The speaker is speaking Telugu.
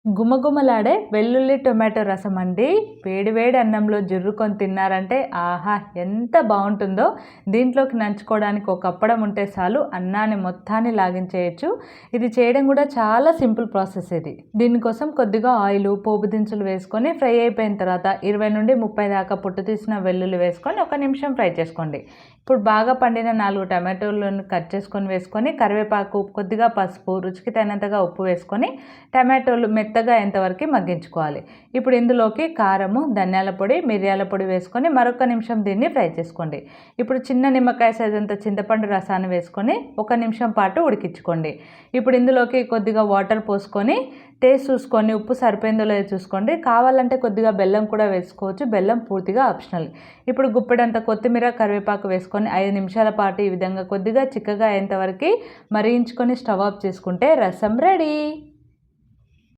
గుమగుమలాడే వెల్లుల్లి టొమాటో రసం అండి. వేడి వేడి అన్నంలో జుర్రుకొని తిన్నారంటే ఆహా! ఎంత బావుంటుందో. దీంట్లోకి నంచుకోవడానికి ఒక అప్పడం ఉంటే చాలు అన్నాన్ని మొత్తాన్ని లాగించేయొచ్చు. ఇది చేయడం కూడా చాలా సింపుల్ ప్రాసెస్ ఇది. దీనికోసం కొద్దిగా ఆయిల్, పోపు దినుసులు వేసుకొని ఫ్రై అయిపోయిన తర్వాత 20 నుండి 30 దాకా పొట్టు తీసిన వెల్లుల్లి వేసుకొని 1 నిమిషం ఫ్రై చేసుకోండి. ఇప్పుడు బాగా పండిన 4 టమాటోలను కట్ చేసుకొని వేసుకొని కరివేపాకు, కొద్దిగా పసుపు, రుచికి తగినంతగా ఉప్పు వేసుకొని టమాటోలు మెత్తగా అయ్యేంతవరకు మగ్గించుకోవాలి. ఇప్పుడు ఇందులోకి కారము, ధనియాల పొడి, మిరియాల పొడి వేసుకొని మరొక నిమిషం దీన్ని ఫ్రై చేసుకోండి. ఇప్పుడు చిన్న నిమ్మకాయ సైజ్ అంత చింతపండు రసాన్ని వేసుకొని 1 నిమిషం పాటు ఉడికించుకోండి. ఇప్పుడు ఇందులోకి కొద్దిగా వాటర్ పోసుకొని టేస్ట్ చూసుకొని ఉప్పు సరిపోయిందో లేదో చూసుకోండి. కావాలంటే కొద్దిగా బెల్లం కూడా వేసుకోవచ్చు. బెల్లం పూర్తిగా ఆప్షనల్. ఇప్పుడు గుప్పెడంత కొత్తిమీర, కరివేపాకు వేసుకొని 5 నిమిషాల పాటు ఈ విధంగా కొద్దిగా చిక్కగా అయ్యేంతవరకు మరిగించుకొని స్టవ్ ఆఫ్ చేసుకుంటే రసం రెడీ.